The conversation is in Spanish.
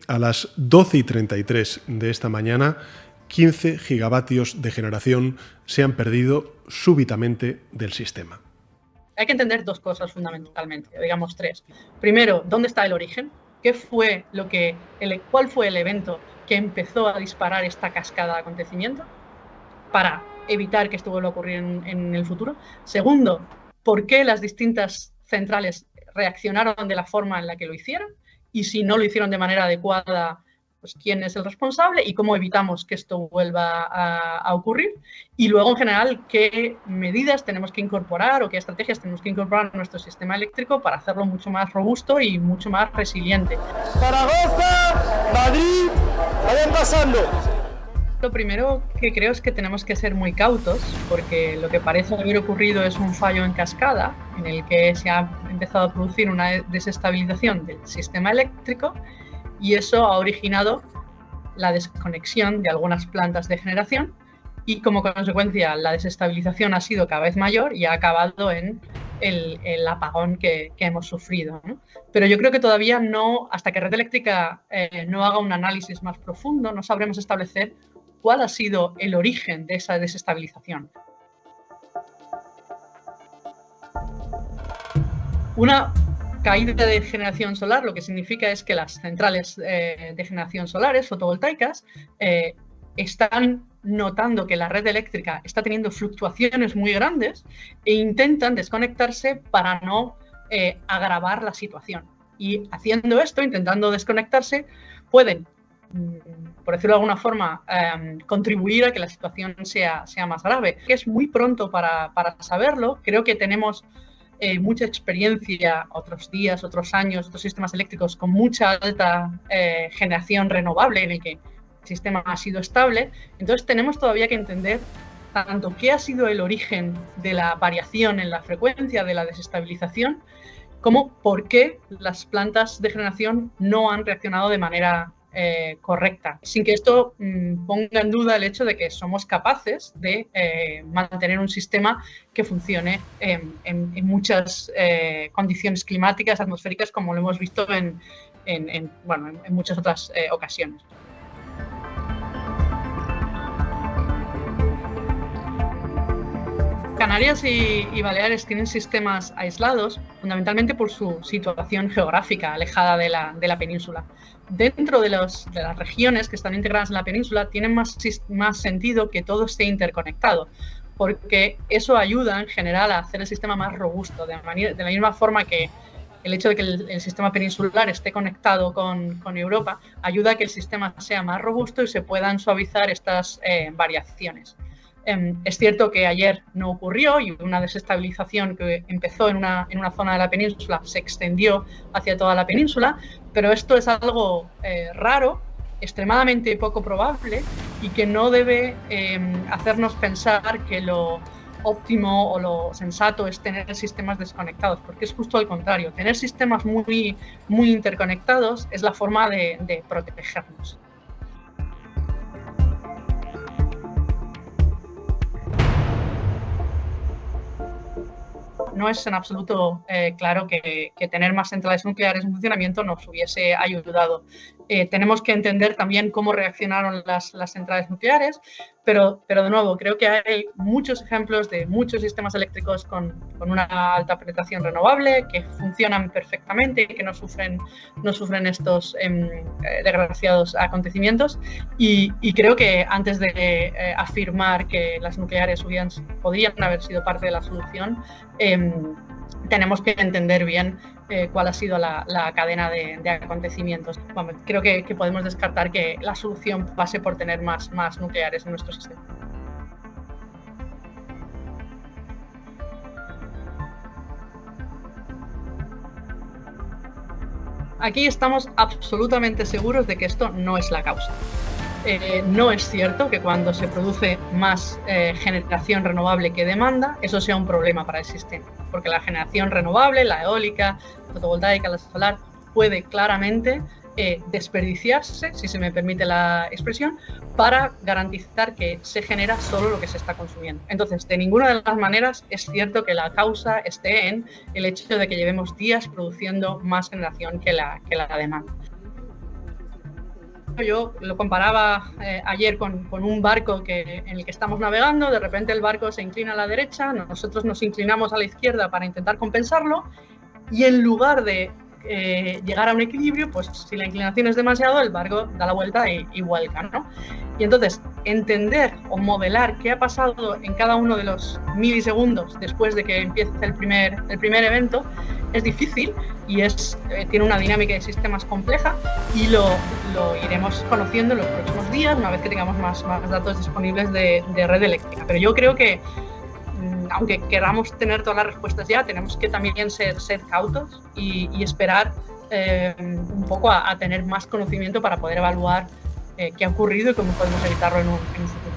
a las 12:33 de esta mañana, 15 gigavatios de generación se han perdido súbitamente del sistema. Hay que entender dos cosas fundamentalmente, digamos tres. Primero, ¿dónde está el origen? ¿Cuál fue el evento que empezó a disparar esta cascada de acontecimientos para evitar que esto vuelva a ocurrir en el futuro? Segundo, ¿por qué las distintas centrales reaccionaron de la forma en la que lo hicieron? Y si no lo hicieron de manera adecuada, pues quién es el responsable y cómo evitamos que esto vuelva a ocurrir. Y luego, en general, qué medidas tenemos que incorporar o qué estrategias tenemos que incorporar en nuestro sistema eléctrico para hacerlo mucho más robusto y mucho más resiliente. Zaragoza, Madrid, vayan pasando. Lo primero que creo es que tenemos que ser muy cautos, porque lo que parece haber ocurrido es un fallo en cascada en el que se ha empezado a producir una desestabilización del sistema eléctrico y eso ha originado la desconexión de algunas plantas de generación y como consecuencia la desestabilización ha sido cada vez mayor y ha acabado en el apagón que hemos sufrido, ¿no? Pero yo creo que todavía no, hasta que Red Eléctrica no haga un análisis más profundo, no sabremos establecer cuál ha sido el origen de esa desestabilización. Una caída de generación solar lo que significa es que las centrales de generación solares fotovoltaicas están notando que la red eléctrica está teniendo fluctuaciones muy grandes e intentan desconectarse para no agravar la situación. Y haciendo esto, intentando desconectarse, pueden, por decirlo de alguna forma, contribuir a que la situación sea más grave. Que es muy pronto para saberlo. Creo que tenemos mucha experiencia, otros días, otros años, otros sistemas eléctricos con mucha alta generación renovable en el que el sistema ha sido estable. Entonces tenemos todavía que entender tanto qué ha sido el origen de la variación en la frecuencia de la desestabilización, como por qué las plantas de generación no han reaccionado de manera correcta, sin que esto ponga en duda el hecho de que somos capaces de mantener un sistema que funcione en muchas condiciones climáticas, atmosféricas, como lo hemos visto en muchas otras ocasiones. Canarias y Baleares tienen sistemas aislados, fundamentalmente por su situación geográfica, alejada de la península. Dentro de las regiones que están integradas en la península, tienen más sentido que todo esté interconectado, porque eso ayuda en general a hacer el sistema más robusto, de la misma forma que el hecho de que el sistema peninsular esté conectado con Europa ayuda a que el sistema sea más robusto y se puedan suavizar estas variaciones. Es cierto que ayer no ocurrió y una desestabilización que empezó en una zona de la península se extendió hacia toda la península, pero esto es algo raro, extremadamente poco probable y que no debe hacernos pensar que lo óptimo o lo sensato es tener sistemas desconectados, porque es justo al contrario. Tener sistemas muy, muy interconectados es la forma de protegernos. No es en absoluto claro que tener más centrales nucleares en funcionamiento nos hubiese ayudado. Tenemos que entender también cómo reaccionaron las centrales nucleares, pero de nuevo, creo que hay muchos ejemplos de muchos sistemas eléctricos con una alta penetración renovable, que funcionan perfectamente y que no sufren estos desgraciados acontecimientos. Y creo que antes de afirmar que las nucleares podrían haber sido parte de la solución, tenemos que entender bien cuál ha sido la cadena de acontecimientos. Bueno, creo que podemos descartar que la solución pase por tener más nucleares en nuestro sistema. Aquí estamos absolutamente seguros de que esto no es la causa. No es cierto que cuando se produce más generación renovable que demanda, eso sea un problema para el sistema, porque la generación renovable, la eólica, la fotovoltaica, la solar, puede claramente desperdiciarse, si se me permite la expresión, para garantizar que se genera solo lo que se está consumiendo. Entonces, de ninguna de las maneras es cierto que la causa esté en el hecho de que llevemos días produciendo más generación que la demanda. yo lo comparaba ayer con un barco en el que estamos navegando. De repente el barco se inclina a la derecha, nosotros nos inclinamos a la izquierda para intentar compensarlo, y en lugar de llegar a un equilibrio, pues si la inclinación es demasiado, el barco da la vuelta y vuelca, ¿no? Y entonces, entender o modelar qué ha pasado en cada uno de los milisegundos después de que empiece el primer evento es difícil y tiene una dinámica de sistemas compleja, y lo iremos conociendo en los próximos días, una vez que tengamos más datos disponibles de red eléctrica. Pero yo creo que, aunque queramos tener todas las respuestas ya, tenemos que también ser cautos y esperar un poco a tener más conocimiento para poder evaluar qué ha ocurrido y cómo podemos evitarlo en un futuro.